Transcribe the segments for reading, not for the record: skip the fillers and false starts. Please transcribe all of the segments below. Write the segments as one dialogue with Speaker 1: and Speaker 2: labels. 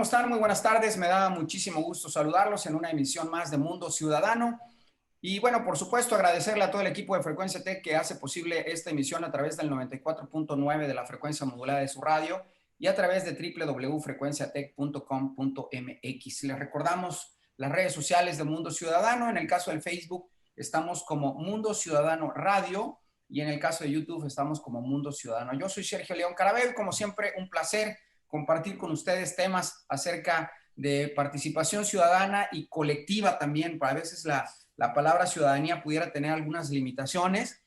Speaker 1: están? Muy buenas tardes. Me da muchísimo gusto saludarlos en una emisión más de Mundo Ciudadano. Y bueno, por supuesto, agradecerle a todo el equipo de Frecuencia Tech que hace posible esta emisión a través del 94.9 de la frecuencia modulada de su radio y a través de www.frecuenciatech.com.mx. Les recordamos las redes sociales de Mundo Ciudadano. En el caso del Facebook estamos como Mundo Ciudadano Radio y en el caso de YouTube estamos como Mundo Ciudadano. Yo soy Sergio León Carabel. Como siempre, un placer compartir con ustedes temas acerca de participación ciudadana y colectiva también. A veces la palabra ciudadanía pudiera tener algunas limitaciones,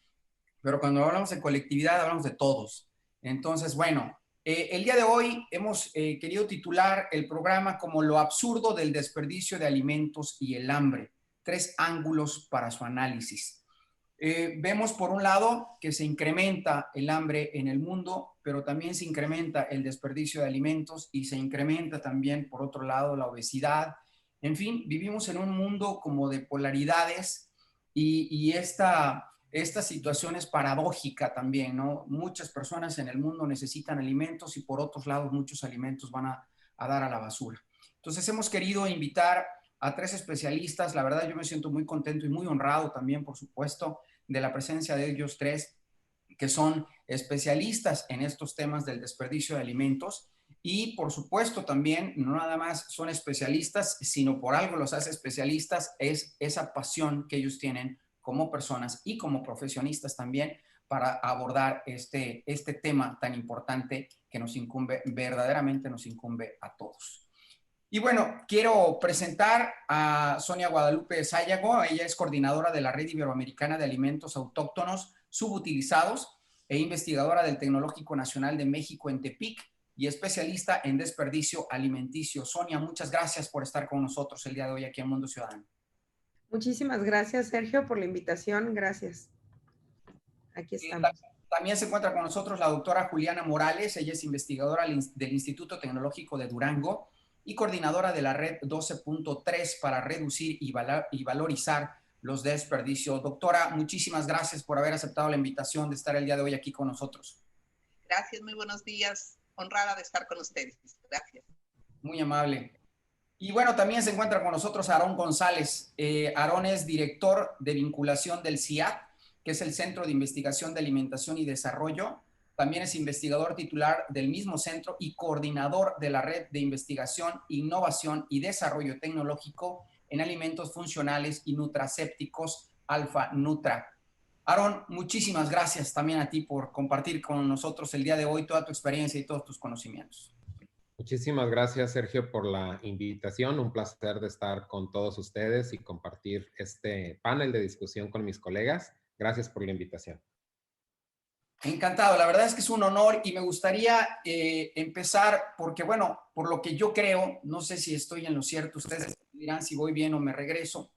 Speaker 1: pero cuando hablamos de colectividad hablamos de todos. Entonces, bueno, el día de hoy hemos querido titular el programa como Lo absurdo del desperdicio de alimentos y el hambre, 3 ángulos para su análisis. Vemos por un lado que se incrementa el hambre en el mundo, pero también se incrementa el desperdicio de alimentos y se incrementa también, por otro lado, la obesidad. En fin, vivimos en un mundo como de polaridades y esta situación es paradójica también, ¿no? Muchas personas en el mundo necesitan alimentos y por otros lados muchos alimentos van a dar a la basura. Entonces hemos querido invitar a 3 especialistas. La verdad yo me siento muy contento y muy honrado también, por supuesto, de la presencia de ellos 3, que son especialistas en estos temas del desperdicio de alimentos y por supuesto también no nada más son especialistas, sino por algo los hace especialistas, es esa pasión que ellos tienen como personas y como profesionistas también para abordar este tema tan importante que nos incumbe, verdaderamente nos incumbe a todos. Y bueno, quiero presentar a Sonia Guadalupe Sayago. Ella es coordinadora de la Red Iberoamericana de Alimentos Autóctonos Subutilizados e investigadora del Tecnológico Nacional de México en Tepic y especialista en desperdicio alimenticio. Sonia, muchas gracias por estar con nosotros el día de hoy aquí en Mundo Ciudadano.
Speaker 2: Muchísimas gracias, Sergio, por la invitación. Gracias. Aquí estamos.
Speaker 1: También se encuentra con nosotros la doctora Juliana Morales. Ella es investigadora del Instituto Tecnológico de Durango y coordinadora de la red 12.3 para reducir y valorizar los desperdicios. Doctora, muchísimas gracias por haber aceptado la invitación de estar el día de hoy aquí con nosotros.
Speaker 3: Gracias, muy buenos días. Honrada de estar con ustedes. Gracias.
Speaker 1: Muy amable. Y bueno, también se encuentra con nosotros Aarón González. Aarón es director de vinculación del CIAT, que es el Centro de Investigación de Alimentación y Desarrollo. También es investigador titular del mismo centro y coordinador de la Red de Investigación, Innovación y Desarrollo Tecnológico en Alimentos Funcionales y Nutracépticos Alfa Nutra. Aarón, muchísimas gracias también a ti por compartir con nosotros el día de hoy toda tu experiencia y todos tus conocimientos.
Speaker 4: Muchísimas gracias, Sergio, por la invitación. Un placer de estar con todos ustedes y compartir este panel de discusión con mis colegas. Gracias por la invitación.
Speaker 1: Encantado, la verdad es que es un honor y me gustaría empezar porque, bueno, por lo que yo creo, no sé si estoy en lo cierto, ustedes dirán si voy bien o me regreso,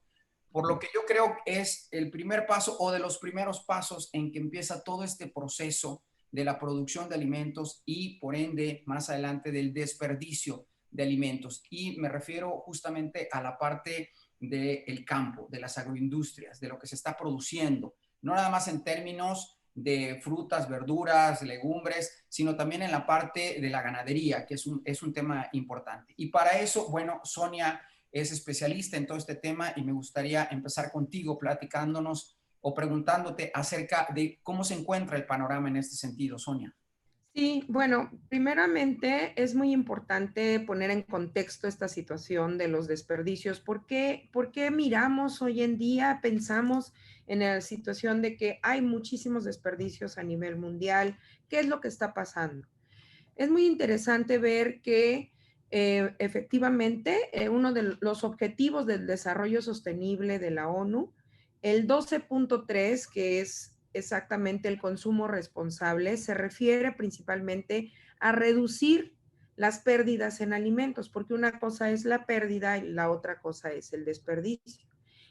Speaker 1: por lo que yo creo es el primer paso o de los primeros pasos en que empieza todo este proceso de la producción de alimentos y por ende más adelante del desperdicio de alimentos. Y me refiero justamente a la parte del campo, de las agroindustrias, de lo que se está produciendo, no nada más en términos de frutas, verduras, legumbres, sino también en la parte de la ganadería, que es un tema importante. Y para eso, bueno, Sonia es especialista en todo este tema y me gustaría empezar contigo platicándonos o preguntándote acerca de cómo se encuentra el panorama en este sentido, Sonia.
Speaker 2: Sí, bueno, primeramente es muy importante poner en contexto esta situación de los desperdicios. ¿Por qué miramos hoy en día, pensamos en la situación de que hay muchísimos desperdicios a nivel mundial? ¿Qué es lo que está pasando? Es muy interesante ver que efectivamente uno de los objetivos del desarrollo sostenible de la ONU, el 12.3, que es exactamente el consumo responsable, se refiere principalmente a reducir las pérdidas en alimentos, porque una cosa es la pérdida y la otra cosa es el desperdicio.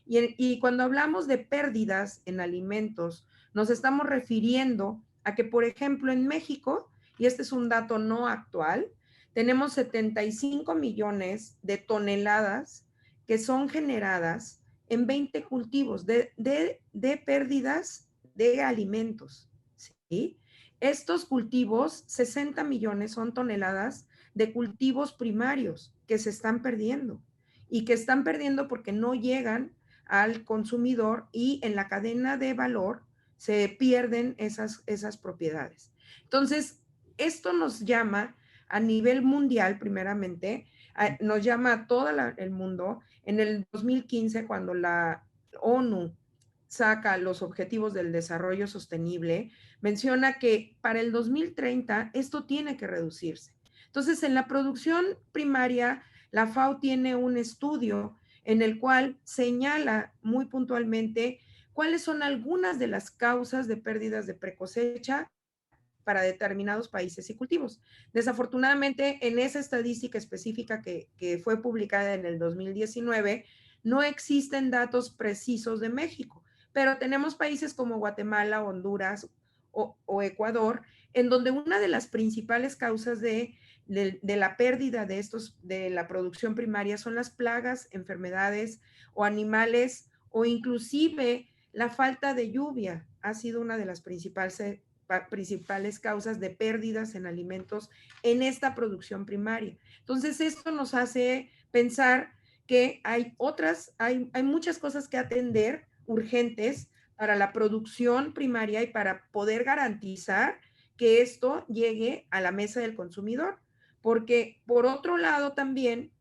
Speaker 2: Y cuando hablamos de pérdidas en alimentos, nos estamos refiriendo a que, por ejemplo, en México, y este es un dato no actual, tenemos 75 millones de toneladas que son generadas en 20 cultivos de pérdidas de alimentos, ¿sí? Estos cultivos, 60 millones son toneladas de cultivos primarios que se están perdiendo y que están perdiendo porque no llegan al consumidor y en la cadena de valor se pierden esas propiedades. Entonces, esto nos llama a nivel mundial, primeramente, nos llama a todo el mundo. En el 2015, cuando la ONU saca los objetivos del desarrollo sostenible, menciona que para el 2030 esto tiene que reducirse. Entonces, en la producción primaria, la FAO tiene un estudio en el cual señala muy puntualmente cuáles son algunas de las causas de pérdidas de precosecha para determinados países y cultivos. Desafortunadamente, en esa estadística específica que fue publicada en el 2019, no existen datos precisos de México, pero tenemos países como Guatemala, Honduras o Ecuador, en donde una de las principales causas de la pérdida de la producción primaria son las plagas, enfermedades o animales, o inclusive la falta de lluvia ha sido una de las principales causas de pérdidas en alimentos en esta producción primaria. Entonces, esto nos hace pensar que hay muchas cosas que atender urgentes para la producción primaria y para poder garantizar que esto llegue a la mesa del consumidor. Porque por otro lado también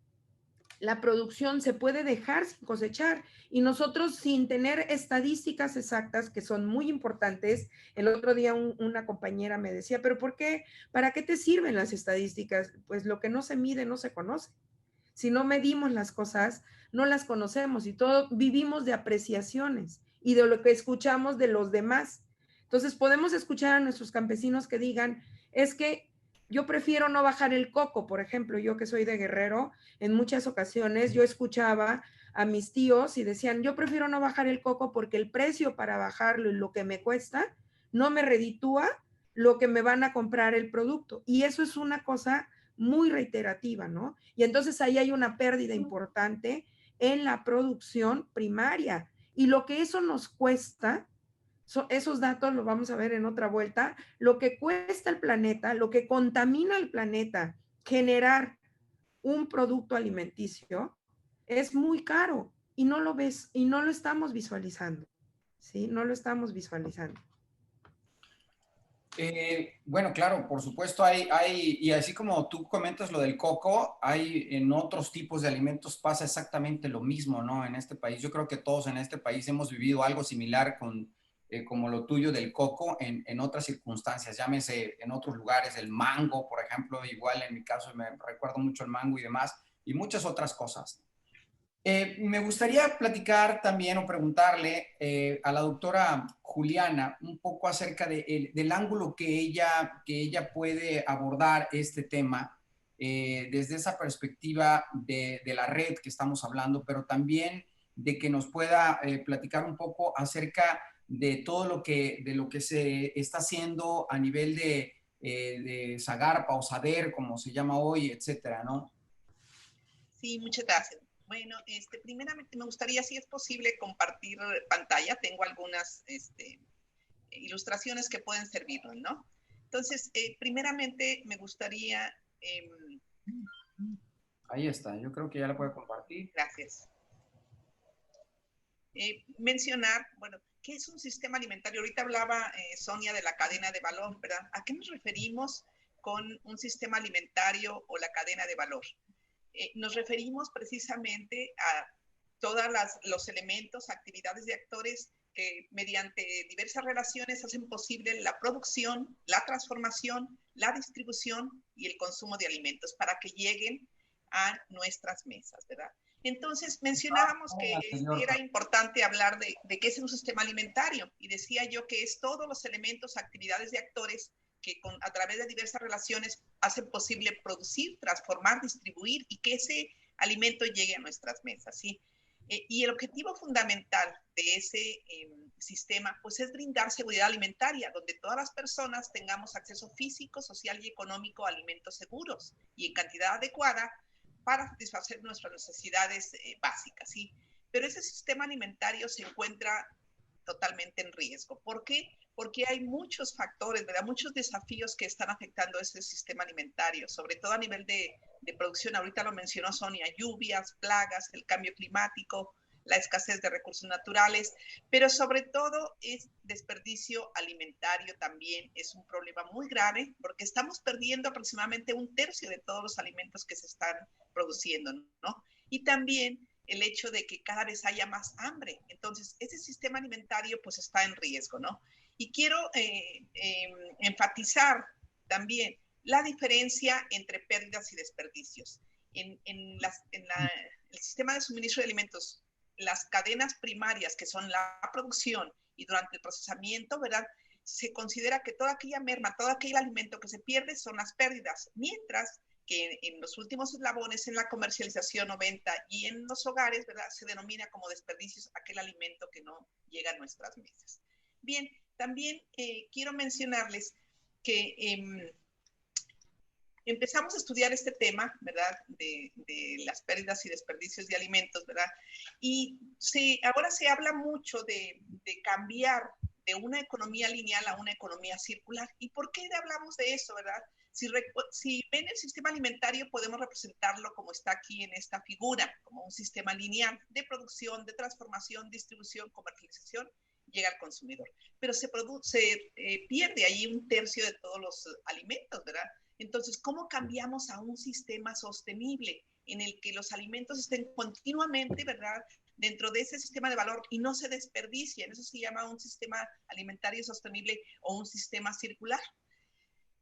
Speaker 2: la producción se puede dejar sin cosechar y nosotros sin tener estadísticas exactas que son muy importantes. El otro día una compañera me decía, pero ¿por qué? ¿Para qué te sirven las estadísticas? Pues lo que no se mide no se conoce. Si no medimos las cosas, no las conocemos y todo vivimos de apreciaciones y de lo que escuchamos de los demás. Entonces podemos escuchar a nuestros campesinos que digan, es que yo prefiero no bajar el coco, por ejemplo, yo que soy de Guerrero, en muchas ocasiones yo escuchaba a mis tíos y decían, yo prefiero no bajar el coco porque el precio para bajarlo y lo que me cuesta no me reditúa lo que me van a comprar el producto. Y eso es una cosa muy reiterativa, ¿no? Y entonces ahí hay una pérdida importante en la producción primaria. Y lo que eso nos cuesta, esos datos los vamos a ver en otra vuelta, lo que cuesta el planeta, lo que contamina el planeta, generar un producto alimenticio, es muy caro y no lo ves y no lo estamos visualizando, ¿sí? No lo estamos visualizando.
Speaker 1: Bueno, claro, por supuesto y así como tú comentas lo del coco, hay en otros tipos de alimentos pasa exactamente lo mismo, ¿no? En este país, yo creo que todos en este país hemos vivido algo similar como lo tuyo del coco en otras circunstancias, llámese en otros lugares, el mango, por ejemplo, igual en mi caso me recuerdo mucho el mango y demás, y muchas otras cosas. Me gustaría platicar también o preguntarle a la doctora Juliana un poco acerca del ángulo que ella puede abordar este tema desde esa perspectiva de la red que estamos hablando, pero también de que nos pueda platicar un poco acerca de todo de lo que se está haciendo a nivel de Zagarpa o SADER, como se llama hoy, etcétera, ¿no?
Speaker 3: Sí, muchas gracias. Bueno, primeramente me gustaría, si es posible, compartir pantalla. Tengo algunas ilustraciones que pueden servirnos, ¿no? Entonces, primeramente me gustaría...
Speaker 1: Ahí está, yo creo que ya la puede compartir.
Speaker 3: Gracias. Mencionar, bueno, ¿qué es un sistema alimentario? Ahorita hablaba Sonia de la cadena de valor, ¿verdad? ¿A qué nos referimos con un sistema alimentario o la cadena de valor? Nos referimos precisamente a todos los elementos, actividades de actores que mediante diversas relaciones hacen posible la producción, la transformación, la distribución y el consumo de alimentos para que lleguen a nuestras mesas, ¿verdad? Entonces mencionábamos que era importante hablar de qué es un sistema alimentario y decía yo que es todos los elementos, actividades de actores que a través de diversas relaciones hacen posible producir, transformar, distribuir y que ese alimento llegue a nuestras mesas, ¿sí? Y el objetivo fundamental de ese sistema pues es brindar seguridad alimentaria, donde todas las personas tengamos acceso físico, social y económico a alimentos seguros y en cantidad adecuada para satisfacer nuestras necesidades básicas, ¿sí? Pero ese sistema alimentario se encuentra totalmente en riesgo. ¿Por qué? porque hay muchos factores, ¿verdad? Muchos desafíos que están afectando ese sistema alimentario, sobre todo a nivel de producción. Ahorita lo mencionó Sonia, lluvias, plagas, el cambio climático, la escasez de recursos naturales, pero sobre todo es desperdicio alimentario también. Es un problema muy grave porque estamos perdiendo aproximadamente 1/3 de todos los alimentos que se están produciendo, ¿no? Y también el hecho de que cada vez haya más hambre. Entonces, ese sistema alimentario pues está en riesgo, ¿no? Y quiero enfatizar también la diferencia entre pérdidas y desperdicios. En el sistema de suministro de alimentos, las cadenas primarias, que son la producción y durante el procesamiento, ¿verdad? Se considera que toda aquella merma, todo aquel alimento que se pierde son las pérdidas, mientras que en los últimos eslabones, en la comercialización o venta y en los hogares, ¿verdad? Se denomina como desperdicios aquel alimento que no llega a nuestras mesas. Bien, también quiero mencionarles que empezamos a estudiar este tema, ¿verdad? De las pérdidas y desperdicios de alimentos, ¿verdad? Y ahora se habla mucho de cambiar de una economía lineal a una economía circular. ¿Y por qué hablamos de eso, verdad? Si ven el sistema alimentario, podemos representarlo como está aquí en esta figura, como un sistema lineal de producción, de transformación, distribución, comercialización, llega al consumidor. Pero se pierde ahí 1/3 de todos los alimentos, ¿verdad? Entonces, ¿cómo cambiamos a un sistema sostenible en el que los alimentos estén continuamente, ¿verdad?, dentro de ese sistema de valor y no se desperdicien? Eso se llama un sistema alimentario sostenible o un sistema circular.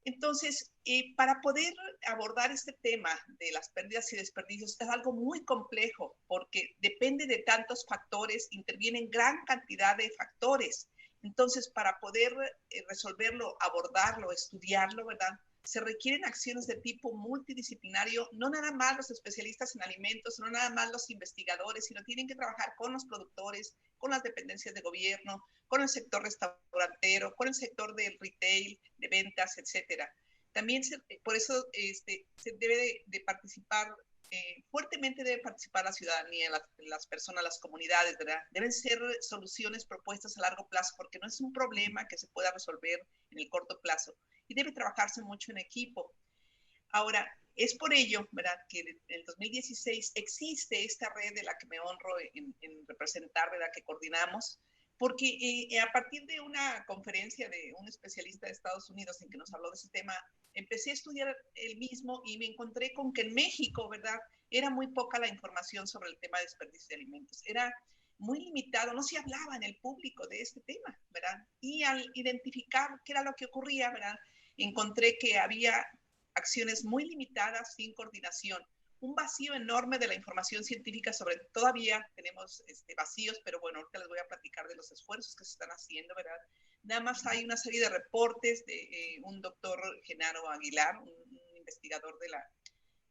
Speaker 3: Entonces, para poder abordar este tema de las pérdidas y desperdicios es algo muy complejo porque depende de tantos factores, intervienen gran cantidad de factores. Entonces, para poder resolverlo, abordarlo, estudiarlo, ¿verdad?, se requieren acciones de tipo multidisciplinario, no nada más los especialistas en alimentos, no nada más los investigadores, sino tienen que trabajar con los productores, con las dependencias de gobierno, con el sector restaurantero, con el sector del retail, de ventas, etcétera. También por eso se debe de participar, fuertemente debe participar la ciudadanía, las personas, las comunidades, ¿verdad? Deben ser soluciones propuestas a largo plazo, porque no es un problema que se pueda resolver en el corto plazo y debe trabajarse mucho en equipo. Ahora, es por ello, ¿verdad?, que en el 2016 existe esta red de la que me honro en representar, ¿verdad?, que coordinamos, porque a partir de una conferencia de un especialista de Estados Unidos en que nos habló de ese tema, empecé a estudiar el mismo y me encontré con que en México, ¿verdad?, era muy poca la información sobre el tema de desperdicio de alimentos. Era muy limitado, no se hablaba en el público de este tema, ¿verdad? Y al identificar qué era lo que ocurría, ¿verdad?, encontré que había acciones muy limitadas, sin coordinación, un vacío enorme de la información científica todavía tenemos vacíos, pero bueno, ahorita les voy a platicar de los esfuerzos que se están haciendo, ¿verdad? Nada más hay una serie de reportes de un doctor Genaro Aguilar, un investigador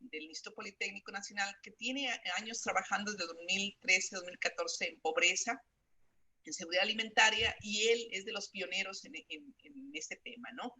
Speaker 3: del Instituto Politécnico Nacional, que tiene años trabajando desde 2013, 2014 en pobreza, en seguridad alimentaria, y él es de los pioneros en este tema, ¿no?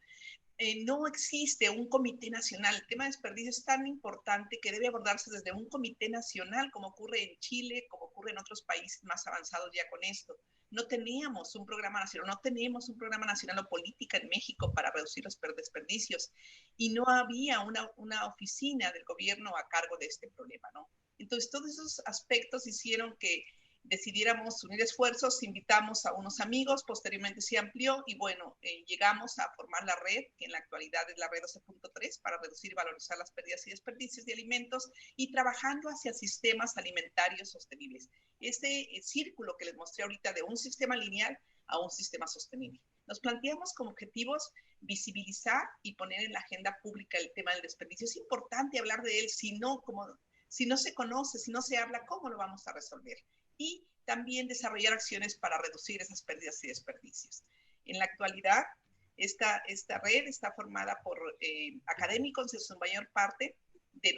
Speaker 3: No existe un comité nacional. El tema de desperdicio es tan importante que debe abordarse desde un comité nacional, como ocurre en Chile, como ocurre en otros países más avanzados ya con esto. No teníamos un programa nacional, no tenemos un programa nacional o política en México para reducir los desperdicios, y no había una oficina del gobierno a cargo de este problema, ¿no? Entonces, todos esos aspectos hicieron que decidiéramos unir esfuerzos, invitamos a unos amigos, posteriormente se amplió y bueno, llegamos a formar la red, que en la actualidad es la red 12.3, para reducir y valorizar las pérdidas y desperdicios de alimentos y trabajando hacia sistemas alimentarios sostenibles. Este círculo que les mostré ahorita de un sistema lineal a un sistema sostenible. Nos planteamos como objetivos visibilizar y poner en la agenda pública el tema del desperdicio. Es importante hablar de él, si no se conoce, si no se habla, ¿cómo lo vamos a resolver? Y también desarrollar acciones para reducir esas pérdidas y desperdicios. En la actualidad, esta red está formada por académicos en su mayor parte, de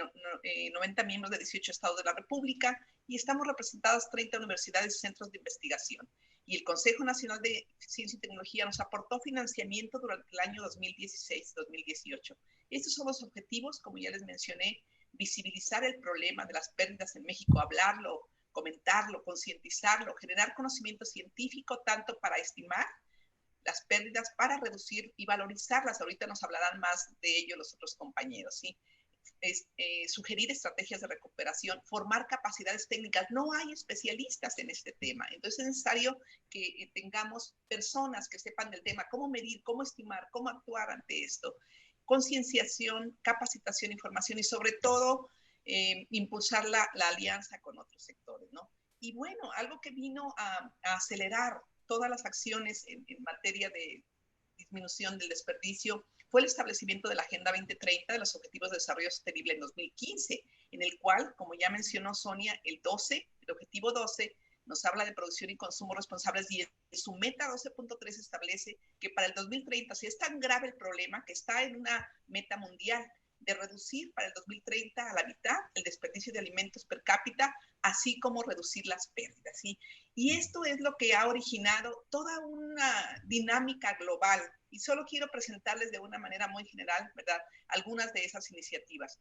Speaker 3: 90 miembros de 18 estados de la República, y estamos representadas 30 universidades y centros de investigación. Y el Consejo Nacional de Ciencia y Tecnología nos aportó financiamiento durante el año 2016-2018. Estos son los objetivos, como ya les mencioné: visibilizar el problema de las pérdidas en México, hablarlo, comentarlo, concientizarlo, generar conocimiento científico tanto para estimar las pérdidas para reducir y valorizarlas. Ahorita nos hablarán más de ello los otros compañeros, ¿sí? Sugerir estrategias de recuperación, formar capacidades técnicas. No hay especialistas en este tema, entonces es necesario que tengamos personas que sepan del tema, cómo medir, cómo estimar, cómo actuar ante esto. Concienciación, capacitación, información y sobre todo impulsar la alianza con otros sectores, ¿no? Y bueno, algo que vino a acelerar todas las acciones en materia de disminución del desperdicio fue el establecimiento de la Agenda 2030 de los Objetivos de Desarrollo Sostenible en 2015, en el cual, como ya mencionó Sonia, el objetivo 12, nos habla de producción y consumo responsables y en su meta 12.3 establece que para el 2030, si es tan grave el problema que está en una meta mundial de reducir para el 2030 a la mitad el desperdicio de alimentos per cápita, así como reducir las pérdidas, ¿sí? Y esto es lo que ha originado toda una dinámica global. Y solo quiero presentarles de una manera muy general, ¿verdad?, algunas de esas iniciativas.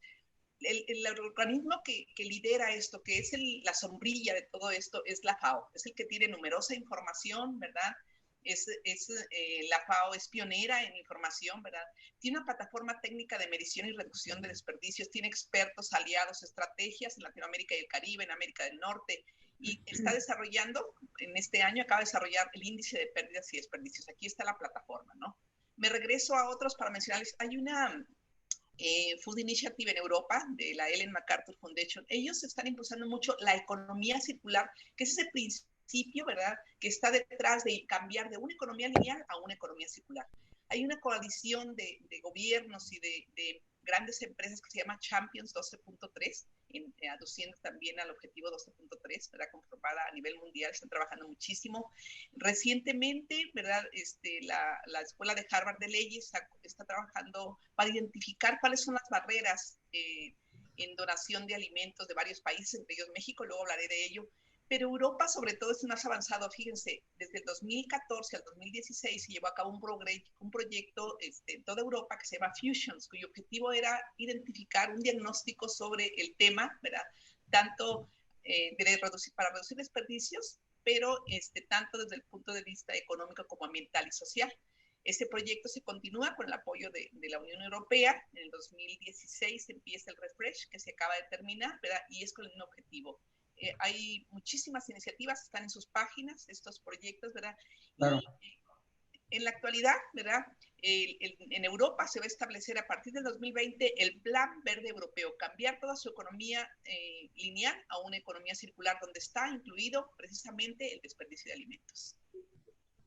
Speaker 3: El organismo que lidera esto, que es la sombrilla de todo esto, es la FAO. Es el que tiene numerosa información, ¿verdad? La FAO es pionera en información, ¿verdad? Tiene una plataforma técnica de medición y reducción de desperdicios, tiene expertos, aliados, estrategias en Latinoamérica y el Caribe, en América del Norte, y está desarrollando, en este año acaba de desarrollar el índice de pérdidas y desperdicios. Aquí está la plataforma, ¿no? Me regreso a otros para mencionarles. Hay una Food Initiative en Europa, de la Ellen MacArthur Foundation. Ellos están impulsando mucho la economía circular, que es ese principio, ¿verdad?, que está detrás de cambiar de una economía lineal a una economía circular. Hay una coalición de gobiernos y de grandes empresas que se llama Champions 12.3, aduciendo también al objetivo 12.3, ¿verdad?, conformada a nivel mundial, están trabajando muchísimo. Recientemente, ¿verdad?, la Escuela de Harvard de Leyes está trabajando para identificar cuáles son las barreras en donación de alimentos de varios países, entre ellos México, luego hablaré de ello. Pero Europa, sobre todo, es más avanzado. Fíjense, desde el 2014 al 2016 se llevó a cabo un proyecto en toda Europa que se llama Fusions, cuyo objetivo era identificar un diagnóstico sobre el tema, ¿verdad?, tanto para reducir desperdicios, pero tanto desde el punto de vista económico como ambiental y social. Este proyecto se continúa con el apoyo de la Unión Europea. En el 2016 empieza el refresh, que se acaba de terminar, ¿verdad?, y es con un objetivo. Hay muchísimas iniciativas, están en sus páginas estos proyectos, ¿verdad? Claro. Y en la actualidad, ¿verdad?, en Europa se va a establecer a partir del 2020 el Plan Verde Europeo, cambiar toda su economía lineal a una economía circular, donde está incluido precisamente el desperdicio de alimentos.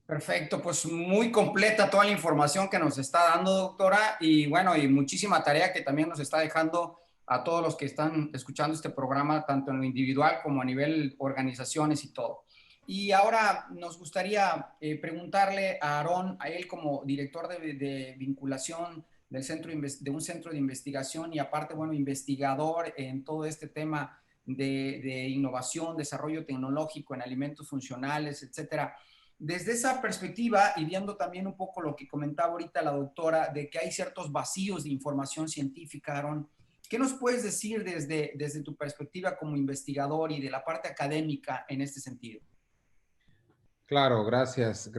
Speaker 1: Perfecto, pues muy completa toda la información que nos está dando, doctora, y bueno, y muchísima tarea que también nos está dejando a todos los que están escuchando este programa, tanto en lo individual como a nivel organizaciones y todo. Y ahora nos gustaría preguntarle a Aarón, a él como director de vinculación de un centro de investigación y aparte, bueno, investigador en todo este tema de innovación, desarrollo tecnológico en alimentos funcionales, etcétera. Desde esa perspectiva y viendo también un poco lo que comentaba ahorita la doctora, de que hay ciertos vacíos de información científica, Aarón, ¿qué nos puedes decir desde tu perspectiva como investigador y de la parte académica en este sentido?
Speaker 4: Claro, gracias,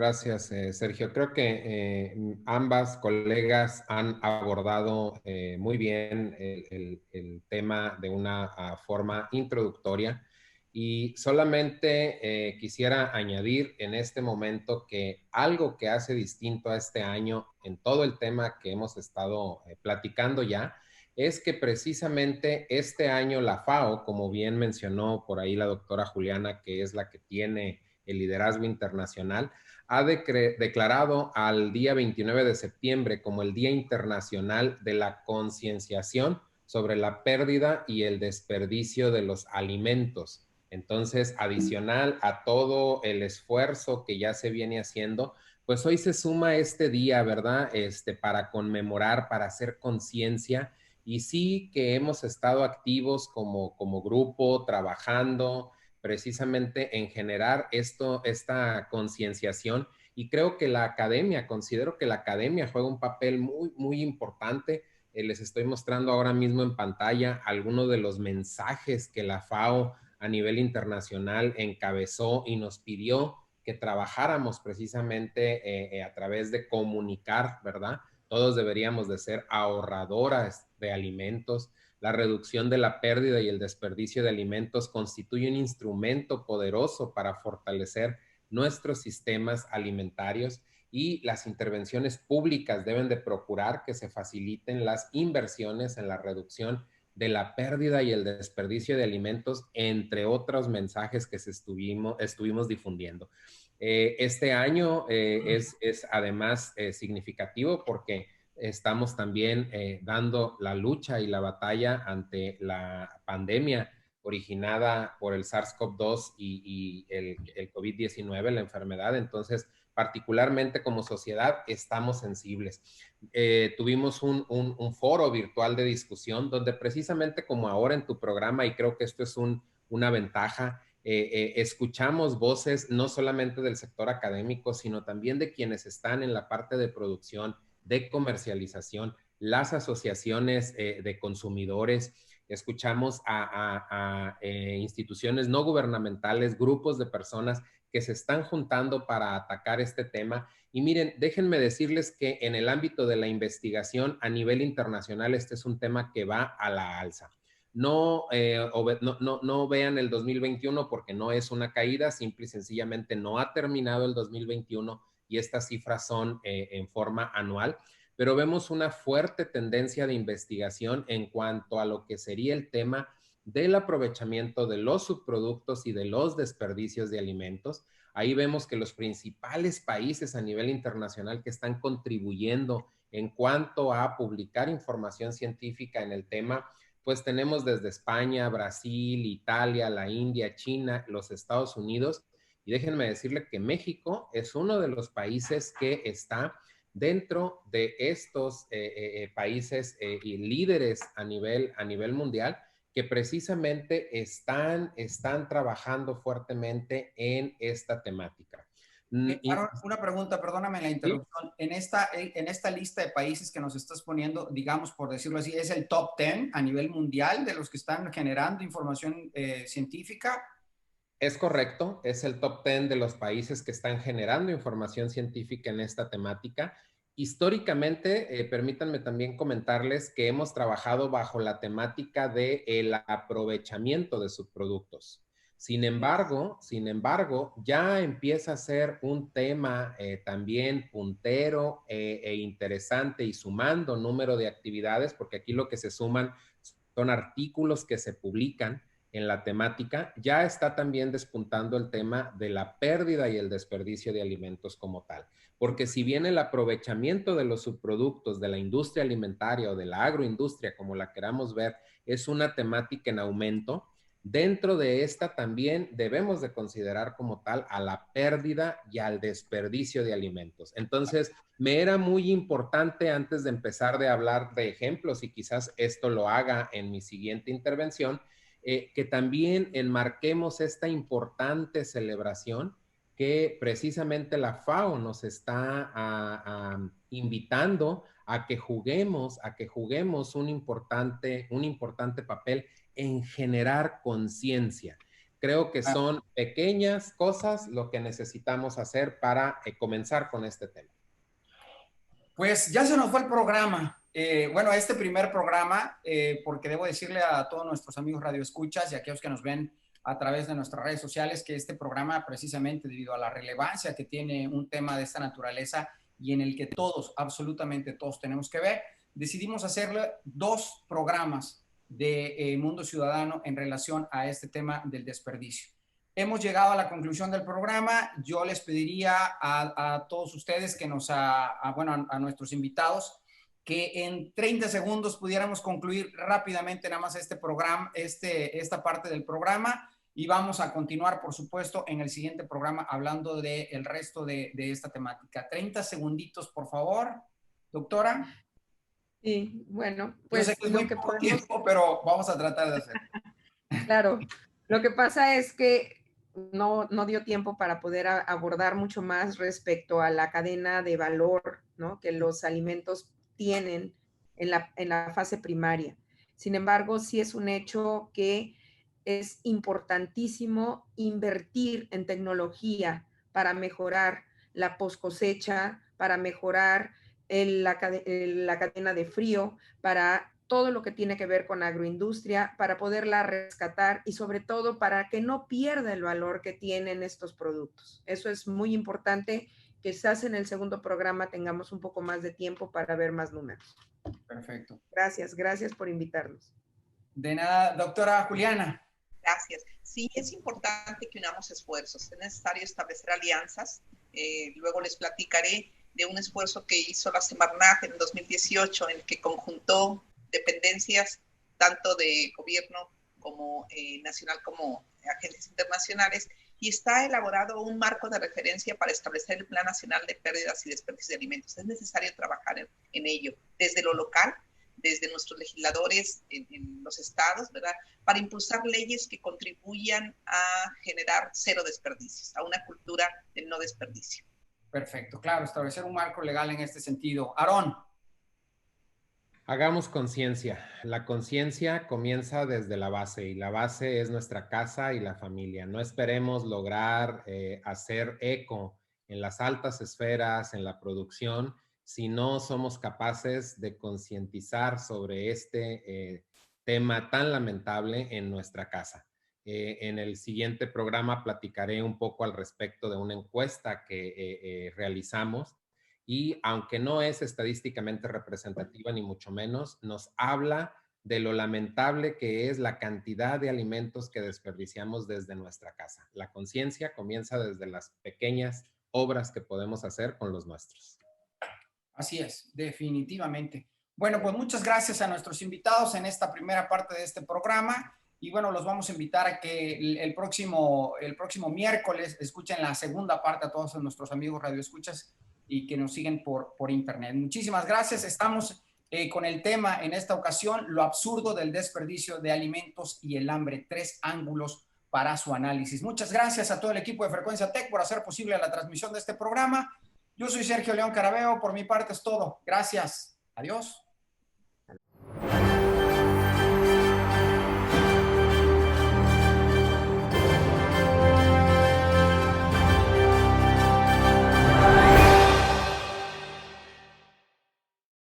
Speaker 4: Sergio. Creo que ambas colegas han abordado muy bien el tema de una forma introductoria y solamente quisiera añadir en este momento que algo que hace distinto a este año en todo el tema que hemos estado platicando ya es que precisamente este año la FAO, como bien mencionó por ahí la doctora Juliana, que es la que tiene el liderazgo internacional, ha declarado al día 29 de septiembre como el Día Internacional de la Concienciación sobre la pérdida y el desperdicio de los alimentos. Entonces, adicional a todo el esfuerzo que ya se viene haciendo, pues hoy se suma este día, ¿verdad? Para conmemorar, para hacer conciencia. Y sí que hemos estado activos como grupo, trabajando precisamente en generar esta concienciación, y creo que considero que la academia juega un papel muy, muy importante. Les estoy mostrando ahora mismo en pantalla algunos de los mensajes que la FAO a nivel internacional encabezó y nos pidió que trabajáramos precisamente a través de comunicar, ¿verdad? Todos deberíamos de ser ahorradoras de alimentos. La reducción de la pérdida y el desperdicio de alimentos constituye un instrumento poderoso para fortalecer nuestros sistemas alimentarios, y las intervenciones públicas deben de procurar que se faciliten las inversiones en la reducción de la pérdida y el desperdicio de alimentos, entre otros mensajes que estuvimos difundiendo. Este año es además significativo porque estamos también dando la lucha y la batalla ante la pandemia originada por el SARS-CoV-2 y el COVID-19, la enfermedad. Entonces, particularmente como sociedad, estamos sensibles. Tuvimos un foro virtual de discusión donde precisamente como ahora en tu programa, y creo que esto es una ventaja, escuchamos voces no solamente del sector académico, sino también de quienes están en la parte de producción, de comercialización, las asociaciones de consumidores. Escuchamos a instituciones no gubernamentales, grupos de personas que se están juntando para atacar este tema. Y miren, déjenme decirles que en el ámbito de la investigación a nivel internacional, este es un tema que va a la alza. No vean el 2021 porque no es una caída, simple y sencillamente no ha terminado el 2021 y estas cifras son en forma anual, pero vemos una fuerte tendencia de investigación en cuanto a lo que sería el tema del aprovechamiento de los subproductos y de los desperdicios de alimentos. Ahí vemos que los principales países a nivel internacional que están contribuyendo en cuanto a publicar información científica en el tema, pues tenemos desde España, Brasil, Italia, la India, China, los Estados Unidos. Y déjenme decirle que México es uno de los países que está dentro de estos países y líderes a nivel mundial, que precisamente están trabajando fuertemente en esta temática.
Speaker 1: Una pregunta, perdóname la interrupción. ¿Sí? En esta lista de países que nos estás poniendo, digamos, por decirlo así, ¿es el top 10 a nivel mundial de los que están generando información científica?
Speaker 4: Es correcto, es el top 10 de los países que están generando información científica en esta temática. Históricamente, permítanme también comentarles que hemos trabajado bajo la temática del aprovechamiento de subproductos. Sin embargo, ya empieza a ser un tema también puntero e interesante, y sumando número de actividades, porque aquí lo que se suman son artículos que se publican en la temática. Ya está también despuntando el tema de la pérdida y el desperdicio de alimentos como tal. Porque si bien el aprovechamiento de los subproductos de la industria alimentaria o de la agroindustria, como la queramos ver, es una temática en aumento, dentro de esta también debemos de considerar como tal a la pérdida y al desperdicio de alimentos. Entonces, me era muy importante, antes de empezar de hablar de ejemplos, y quizás esto lo haga en mi siguiente intervención, que también enmarquemos esta importante celebración que precisamente la FAO nos está invitando a que juguemos un importante papel en generar conciencia. Creo que son pequeñas cosas lo que necesitamos hacer para comenzar con este tema.
Speaker 1: Pues ya se nos fue el programa. Bueno, este primer programa, porque debo decirle a todos nuestros amigos radioescuchas y a aquellos que nos ven a través de nuestras redes sociales que este programa, precisamente debido a la relevancia que tiene un tema de esta naturaleza y en el que todos, absolutamente todos tenemos que ver, decidimos hacerle 2 programas de Mundo Ciudadano en relación a este tema del desperdicio. Hemos llegado a la conclusión del programa. Yo les pediría a todos ustedes que a nuestros invitados, que en 30 segundos pudiéramos concluir rápidamente nada más este programa, esta parte del programa, y vamos a continuar, por supuesto, en el siguiente programa hablando del resto de esta temática. 30 segunditos, por favor, doctora.
Speaker 2: Sí, bueno, pues
Speaker 1: yo sé que es muy poco tiempo, pero vamos a tratar de hacerlo.
Speaker 2: Claro, lo que pasa es que no dio tiempo para poder abordar mucho más respecto a la cadena de valor, ¿no?, que los alimentos tienen en la fase primaria. Sin embargo, sí es un hecho que es importantísimo invertir en tecnología para mejorar la post cosecha, para mejorar la cadena de frío, para todo lo que tiene que ver con agroindustria, para poderla rescatar y sobre todo para que no pierda el valor que tienen estos productos. Eso es muy importante, quizás en el segundo programa tengamos un poco más de tiempo para ver más números.
Speaker 1: Perfecto.
Speaker 2: Gracias por invitarnos.
Speaker 1: De nada, doctora Juliana.
Speaker 3: Gracias. Sí, es importante que unamos esfuerzos. Es necesario establecer alianzas. Luego les platicaré de un esfuerzo que hizo la Semarnat en 2018, en el que conjuntó dependencias tanto de gobierno como nacional como agencias internacionales, y está elaborado un marco de referencia para establecer el Plan Nacional de Pérdidas y Desperdicios de Alimentos. Es necesario trabajar en ello, desde lo local, desde nuestros legisladores en los estados, ¿verdad?, para impulsar leyes que contribuyan a generar cero desperdicios, a una cultura del no desperdicio.
Speaker 1: Perfecto, claro, establecer un marco legal en este sentido. Aarón.
Speaker 4: Hagamos conciencia. La conciencia comienza desde la base, y la base es nuestra casa y la familia. No esperemos lograr hacer eco en las altas esferas, en la producción, si no somos capaces de concientizar sobre este tema tan lamentable en nuestra casa. En el siguiente programa platicaré un poco al respecto de una encuesta que realizamos, y aunque no es estadísticamente representativa ni mucho menos, nos habla de lo lamentable que es la cantidad de alimentos que desperdiciamos desde nuestra casa. La conciencia comienza desde las pequeñas obras que podemos hacer con los nuestros.
Speaker 1: Así es, definitivamente. Bueno, pues muchas gracias a nuestros invitados en esta primera parte de este programa, y bueno, los vamos a invitar a que el próximo miércoles escuchen la segunda parte a todos nuestros amigos radioescuchas y que nos siguen por internet. Muchísimas gracias. Estamos con el tema en esta ocasión, lo absurdo del desperdicio de alimentos y el hambre, 3 ángulos para su análisis. Muchas gracias a todo el equipo de Frecuencia Tech por hacer posible la transmisión de este programa. Yo soy Sergio León Carabeo, por mi parte es todo. Gracias. Adiós.